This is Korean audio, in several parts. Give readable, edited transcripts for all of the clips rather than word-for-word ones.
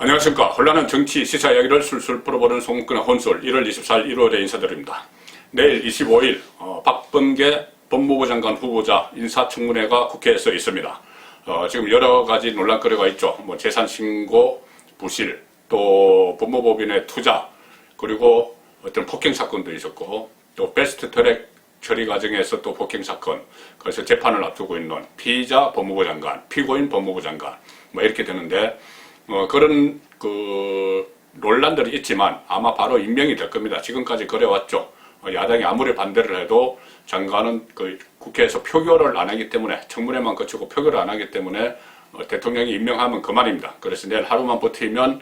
안녕하십니까. 혼란한 정치 시사 이야기를 술술 풀어보는 송근의 혼술 1월 24일 1월에 인사드립니다. 내일 25일 박범계 법무부 장관 후보자 인사청문회가 국회에서 있습니다. 지금 여러 가지 논란거리가 있죠. 재산 신고 부실, 또 법무법인의 투자, 그리고 어떤 폭행 사건도 있었고, 또 패스트 트랙 처리 과정에서 또 폭행 사건, 그래서 재판을 앞두고 있는 피의자 법무부 장관, 피고인 법무부 장관, 이렇게 되는데, 그런 논란들이 있지만 아마 바로 임명이 될 겁니다. 지금까지 그래왔죠. 야당이 아무리 반대를 해도 장관은 국회에서 표결을 안 하기 때문에, 청문회만 거치고 표결을 안 하기 때문에 대통령이 임명하면 그만입니다. 그래서 내일 하루만 버티면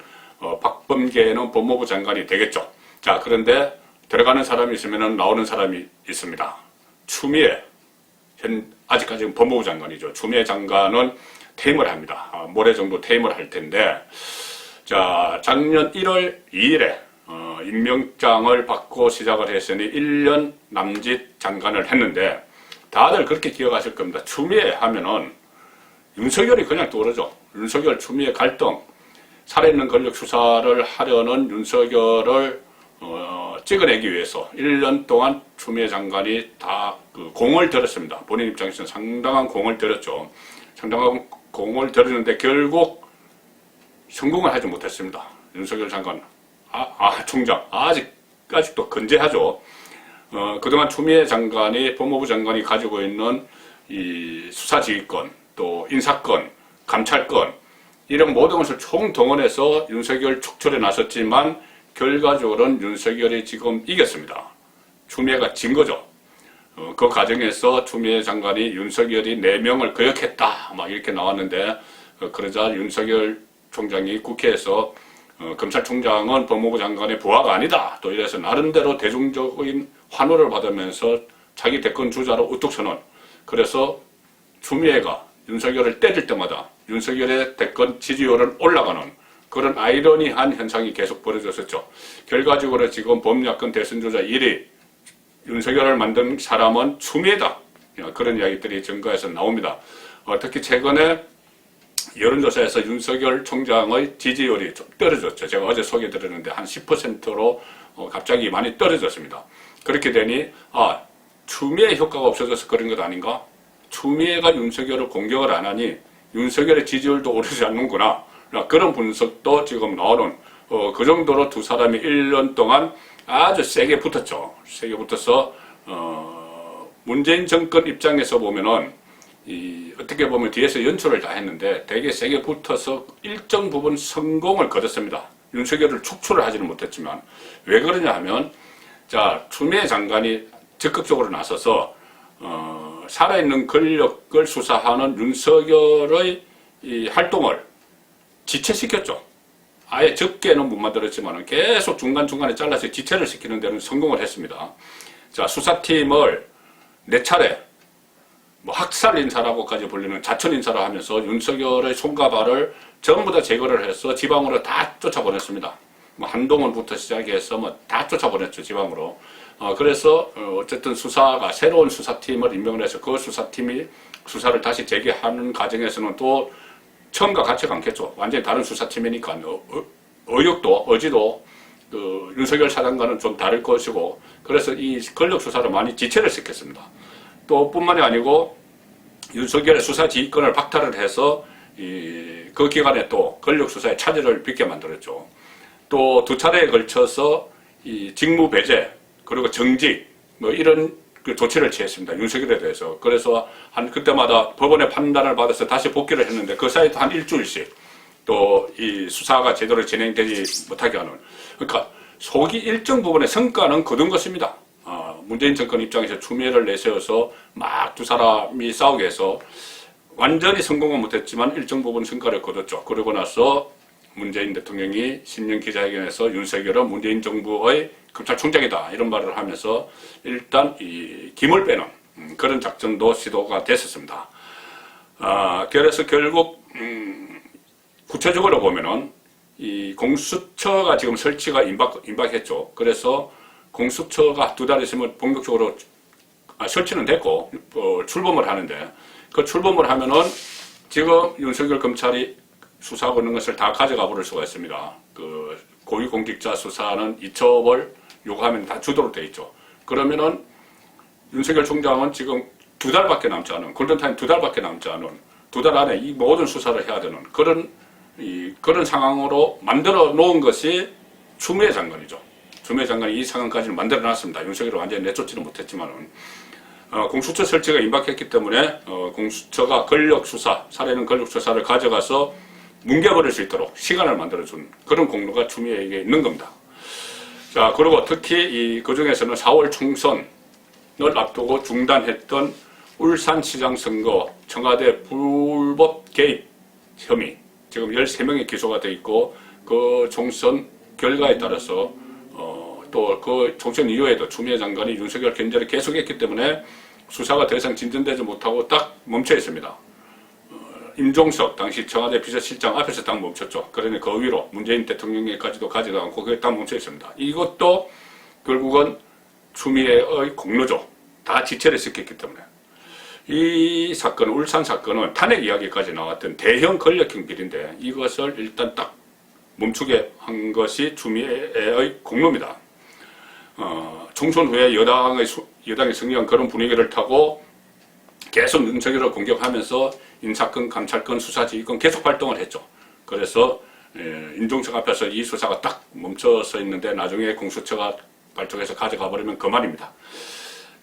박범계는 법무부 장관이 되겠죠. 자, 그런데 들어가는 사람이 있으면 나오는 사람이 있습니다. 추미애, 아직까지는 법무부 장관이죠. 추미애 장관은 퇴임을 합니다. 모레 정도 퇴임을 할 텐데, 자, 작년 1월 2일에 임명장을 받고 시작을 했으니 1년 남짓 장관을 했는데, 다들 그렇게 기억하실 겁니다. 추미애 하면은 윤석열이 그냥 떠오르죠. 윤석열 추미애 갈등, 살아있는 권력 수사를 하려는 윤석열을 찍어내기 위해서 1년 동안 추미애 장관이 다 공을 들였습니다. 본인 입장에서는 상당한 공을 들였죠. 상당한 공을 들였는데 결국 성공을 하지 못했습니다. 윤석열 장관, 총장, 아직도 건재하죠. 그동안 추미애 장관이, 법무부 장관이 가지고 있는 이 수사지휘권, 또 인사권, 감찰권, 이런 모든 것을 총동원해서 윤석열 축출에 나섰지만 결과적으로는 윤석열이 지금 이겼습니다. 추미애가 진 거죠. 그 과정에서 추미애 장관이 윤석열이 4명을 거역했다 이렇게 나왔는데, 그러자 윤석열 총장이 국회에서 검찰총장은 법무부 장관의 부하가 아니다 또 이래서 나름대로 대중적인 환호를 받으면서 자기 대권 주자로 우뚝 서는, 그래서 추미애가 윤석열을 때릴 때마다 윤석열의 대권 지지율은 올라가는 그런 아이러니한 현상이 계속 벌어졌었죠. 결과적으로 지금 범야권 대선주자 1위 윤석열을 만든 사람은 추미애다, 그런 이야기들이 증거에서 나옵니다. 특히 최근에 여론조사에서 윤석열 총장의 지지율이 좀 떨어졌죠. 제가 어제 소개드렸는데 한 10%로 갑자기 많이 떨어졌습니다. 그렇게 되니 추미애 효과가 없어져서 그런 것 아닌가? 추미애가 윤석열을 공격을 안 하니 윤석열의 지지율도 오르지 않는구나, 그런 분석도 지금 나오는, 그 정도로 두 사람이 1년 동안 아주 세게 붙었죠. 세게 붙어서 문재인 정권 입장에서 보면은 어떻게 보면 뒤에서 연출을 다 했는데 되게 세게 붙어서 일정 부분 성공을 거뒀습니다. 윤석열을 축출을 하지는 못했지만, 왜 그러냐 하면, 자, 추미애 장관이 적극적으로 나서서 살아있는 권력을 수사하는 윤석열의 이 활동을 지체시켰죠. 아예 적게는 못 만들었지만 계속 중간중간에 잘라서 지체를 시키는 데는 성공을 했습니다. 자, 수사팀을 4차례 학살 인사라고까지 불리는 자천 인사를 하면서 윤석열의 손과 발을 전부 다 제거를 해서 지방으로 다 쫓아보냈습니다. 한동훈부터 시작해서 다 쫓아보냈죠, 지방으로. 그래서 어쨌든 수사가 새로운 수사팀을 임명을 해서 그 수사팀이 수사를 다시 재개하는 과정에서는 또 처음과 같지가 않겠죠. 완전히 다른 수사팀이니까 의욕도 어지도 윤석열 사장과는 좀 다를 것이고, 그래서 이 권력 수사를 많이 지체를 시켰습니다. 또 뿐만이 아니고 윤석열의 수사 지휘권을 박탈을 해서 그 기간에 또 권력 수사의 차질을 빚게 만들었죠. 또 2차례에 걸쳐서 이 직무 배제 그리고 정직 이런 조치를 취했습니다. 윤석열에 대해서. 그래서 그때마다 법원의 판단을 받아서 다시 복귀를 했는데, 그 사이에 한 일주일씩 또 이 수사가 제대로 진행되지 못하게 하는, 그러니까 속이 일정 부분의 성과는 거둔 것입니다. 문재인 정권 입장에서 추미애를 내세워서 막 두 사람이 싸우게 해서 완전히 성공은 못했지만 일정 부분 성과를 거뒀죠. 그러고 나서 문재인 대통령이 신년 기자회견에서 윤석열은 문재인 정부의 검찰총장이다 이런 말을 하면서 일단 이 김을 빼는 그런 작전도 시도가 됐었습니다. 그래서 결국 구체적으로 보면은 이 공수처가 지금 설치가 임박했죠. 그래서 공수처가 2달 있으면 본격적으로 설치는 됐고 출범을 하는데, 그 출범을 하면은 지금 윤석열 검찰이 수사하고 있는 것을 다 가져가 버릴 수가 있습니다. 그 고위공직자 수사는 이첩을 요구하면 다 주도록 돼 있죠. 그러면은 윤석열 총장은 지금 2달밖에 남지 않은, 골든타임 2달밖에 남지 않은, 2달 안에 이 모든 수사를 해야 되는 그런 상황으로 만들어 놓은 것이 추미애 장관이죠. 추미애 장관이 이 상황까지는 만들어 놨습니다. 윤석열을 완전히 내쫓지는 못했지만은. 공수처 설치가 임박했기 때문에 공수처가 권력수사, 살해는 권력수사를 가져가서 뭉개버릴 수 있도록 시간을 만들어준 그런 공로가 추미애에게 있는 겁니다. 자, 그리고 특히 그 중에서는 4월 총선을 앞두고 중단했던 울산시장 선거 청와대 불법 개입 혐의, 지금 13명이 기소가 돼 있고, 그 총선 결과에 따라서 또 그 총선 이후에도 추미애 장관이 윤석열 견제를 계속했기 때문에 수사가 더 이상 진전되지 못하고 딱 멈춰 있습니다. 임종석 당시 청와대 비서실장 앞에서 딱 멈췄죠. 그러니 그 위로 문재인 대통령에까지도 가지도 않고 그게 딱 멈춰 있습니다. 이것도 결국은 추미애의 공로죠. 다 지체를 시켰기 때문에. 이 사건, 울산 사건은 탄핵 이야기까지 나왔던 대형 권력형 비리인데 이것을 일단 딱 멈추게 한 것이 추미애의 공로입니다. 총선 후에 여당이 승리한 그런 분위기를 타고 계속 윤석열을 공격하면서 인사건, 감찰건, 수사지휘권 계속 활동을 했죠. 그래서 임종석 앞에서 이 수사가 딱 멈춰서 있는데 나중에 공수처가 발족해서 가져가 버리면 그만입니다.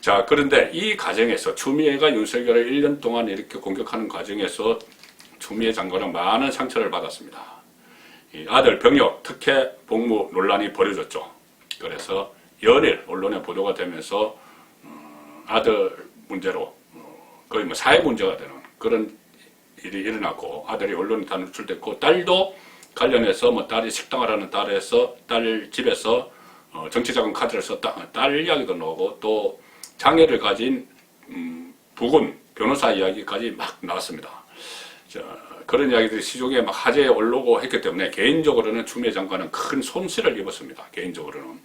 자, 그런데 이 과정에서 추미애가 윤석열을 1년 동안 이렇게 공격하는 과정에서 추미애 장관은 많은 상처를 받았습니다. 이 아들 병역 특혜 복무 논란이 벌어졌죠. 그래서 연일 언론에 보도가 되면서 아들 문제로 거의 뭐 사회 문제가 되는 그런 일이 일어났고, 아들이 언론에 다 노출됐고, 딸도 관련해서 뭐 딸이 식당을 하는 딸 집에서 정치자금 카드를 썼다, 딸 이야기도 나오고, 또 장애를 가진 부군 변호사 이야기까지 막 나왔습니다. 자, 그런 이야기들이 시중에 막 화제에 올라오고 했기 때문에 개인적으로는 추미애 장관은 큰 손실을 입었습니다. 개인적으로는.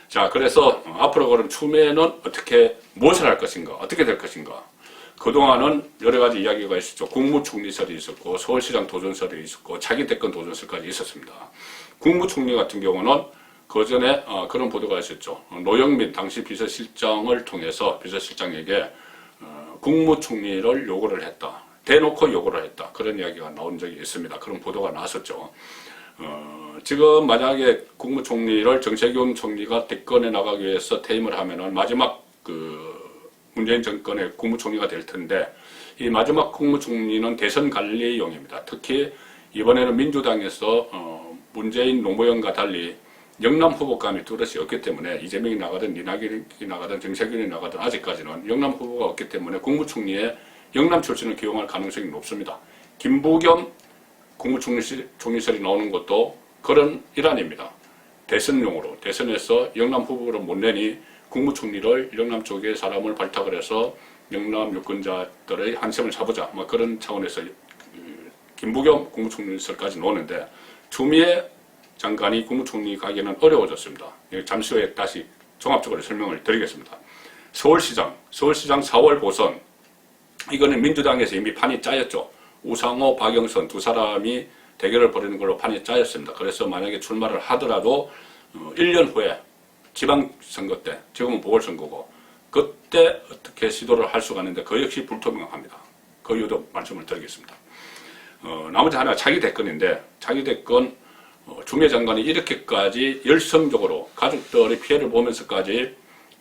자, 그래서 앞으로 그럼 추미애는 무엇을 할 것인가, 어떻게 될 것인가. 그동안은 여러 가지 이야기가 있었죠. 국무총리설이 있었고, 서울시장 도전설이 있었고, 차기 대권 도전설까지 있었습니다. 국무총리 같은 경우는 그 전에 그런 보도가 있었죠. 노영민 당시 비서실장을 통해서 비서실장에게 국무총리를 요구를 했다. 대놓고 요구를 했다. 그런 이야기가 나온 적이 있습니다. 그런 보도가 나왔었죠. 지금 만약에 국무총리를 정세균 총리가 대권에 나가기 위해서 퇴임을 하면은 마지막 문재인 정권의 국무총리가 될 텐데, 이 마지막 국무총리는 대선 관리용입니다. 특히 이번에는 민주당에서 문재인 노무현과 달리 영남 후보감이 뚜렷이 없기 때문에 이재명이 나가든 이낙연이 나가든 정세균이 나가든 아직까지는 영남 후보가 없기 때문에 국무총리에 영남 출신을 기용할 가능성이 높습니다. 김부겸 국무총리설이 나오는 것도 그런 일환입니다. 대선용으로, 대선에서 영남 후보를 못 내니 국무총리를 영남 쪽에 사람을 발탁을 해서 영남 유권자들의 한샘을 잡으자, 뭐 그런 차원에서 김부겸 국무총리설까지 나오는데, 추미애 장관이 국무총리 가기는 어려워졌습니다. 잠시 후에 다시 종합적으로 설명을 드리겠습니다. 서울시장 4월 보선, 이거는 민주당에서 이미 판이 짜였죠. 우상호, 박영선 두 사람이 대결을 벌이는 걸로 판이 짜였습니다. 그래서 만약에 출마를 하더라도 1년 후에 지방선거 때, 지금은 보궐선거고, 그때 어떻게 시도를 할 수가 있는데 그 역시 불투명합니다. 그 이유도 말씀을 드리겠습니다. 나머지 하나 차기 대권인데, 차기 대권 추미애 장관이 이렇게까지 열성적으로 가족들의 피해를 보면서까지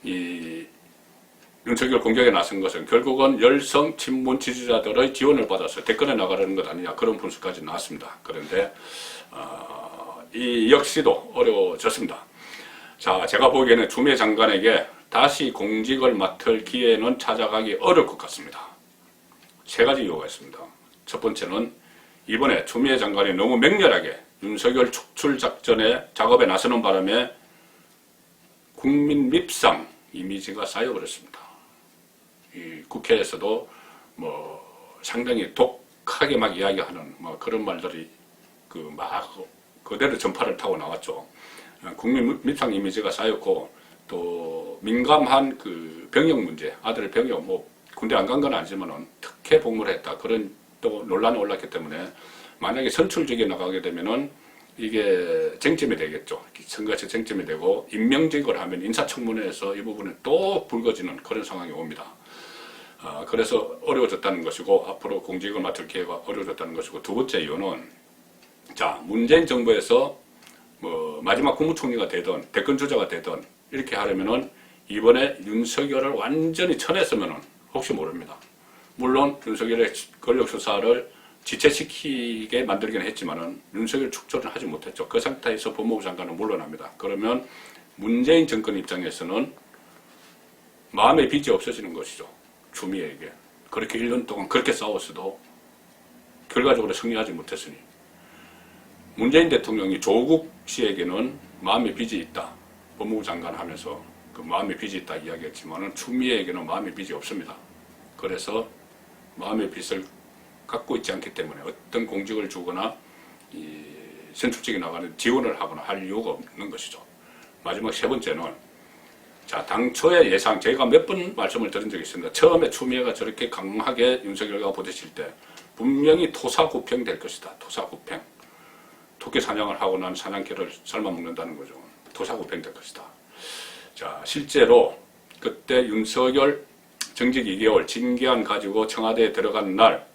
이 윤석열 공격에 나선 것은 결국은 열성 친문 지지자들의 지원을 받아서 대권에 나가려는 것 아니냐, 그런 분석까지 나왔습니다. 그런데 이 역시도 어려워졌습니다. 자, 제가 보기에는 추미애 장관에게 다시 공직을 맡을 기회는 찾아가기 어려울 것 같습니다. 세 가지 이유가 있습니다. 첫 번째는 이번에 추미애 장관이 너무 맹렬하게 윤석열 축출 작업에 나서는 바람에 국민 밉상 이미지가 쌓여버렸습니다. 이 국회에서도 뭐 상당히 독하게 막 이야기하는 뭐 그런 말들이 그대로 전파를 타고 나왔죠. 국민 밉상 이미지가 쌓였고, 또 민감한 병역 문제, 아들 병역, 뭐 군대 안 간 건 아니지만은 특혜 복무를 했다, 그런 또 논란이 올랐기 때문에 만약에 선출직에 나가게 되면은 이게 쟁점이 되겠죠. 선거에서 쟁점이 되고 임명직을 하면 인사청문회에서 이 부분은 또 불거지는 그런 상황이 옵니다. 그래서 어려워졌다는 것이고 앞으로 공직을 맡을 기회가 어려워졌다는 것이고 두 번째 이유는 자 문재인 정부에서 뭐 마지막 국무총리가 되든 대권 주자가 되든 이렇게 하려면은 이번에 윤석열을 완전히 쳐냈으면은 혹시 모릅니다. 물론 윤석열의 권력 수사를 지체시키게 만들긴 했지만은 윤석열 축소를 하지 못했죠. 그 상태에서 법무부 장관은 물러납니다. 그러면 문재인 정권 입장에서는 마음의 빚이 없어지는 것이죠. 추미애에게. 그렇게 1년 동안 그렇게 싸웠어도 결과적으로 승리하지 못했으니. 문재인 대통령이 조국 씨에게는 마음의 빚이 있다. 법무부 장관 하면서 그 마음의 빚이 있다 이야기했지만은 추미애에게는 마음의 빚이 없습니다. 그래서 마음의 빚을 갖고 있지 않기 때문에 어떤 공직을 주거나 선출직에 나가는 지원을 하거나 할 이유가 없는 것이죠. 마지막 세 번째는 자 당초의 예상 제가 몇 번 말씀을 드린 적이 있습니다. 처음에 추미애가 저렇게 강하게 윤석열과 부딪힐 때 분명히 토사구팽 될 것이다. 토사구팽. 토끼 사냥을 하고 난 사냥개를 삶아 먹는다는 거죠. 토사구팽 될 것이다. 자 실제로 그때 윤석열 정직 2개월 징계안 가지고 청와대에 들어간 날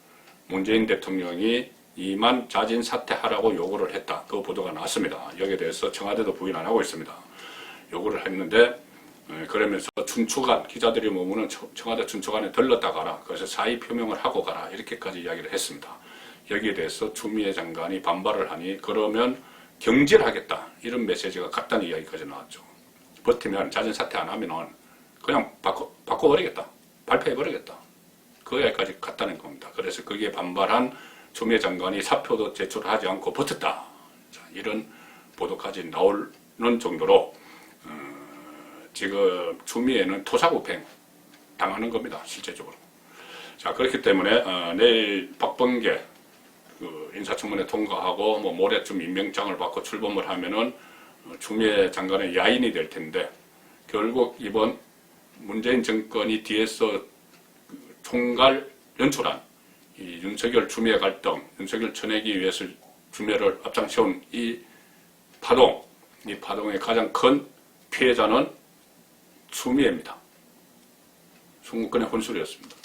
문재인 대통령이 이만 자진 사퇴하라고 요구를 했다. 그 보도가 나왔습니다. 여기에 대해서 청와대도 부인 안 하고 있습니다. 요구를 했는데 그러면서 춘추관 기자들이 머무는 청와대 춘추관에 들렀다 가라. 그래서 사의 표명을 하고 가라. 이렇게까지 이야기를 했습니다. 여기에 대해서 추미애 장관이 반발을 하니 그러면 경질하겠다. 이런 메시지가 같다는 이야기까지 나왔죠. 버티면 자진 사퇴 안 하면은 그냥 바꿔버리겠다. 발표해버리겠다. 그 이야기까지 갔다는 겁니다. 그래서 거기에 반발한 추미애 장관이 사표도 제출하지 않고 버텼다. 자, 이런 보도까지 나오는 정도로 지금 추미애는 토사구팽 당하는 겁니다. 실제적으로. 자 그렇기 때문에 내일 박범계 그 인사청문회 통과하고 뭐 모레쯤 임명장을 받고 출범을 하면은 추미애 장관의 야인이 될 텐데 결국 이번 문재인 정권이 뒤에서 총괄 연출한 이 윤석열 추미애 갈등, 윤석열 쳐내기 위해서 추미애를 앞장세운 이 파동의 가장 큰 피해자는 추미애입니다. 송국권의 혼술이었습니다.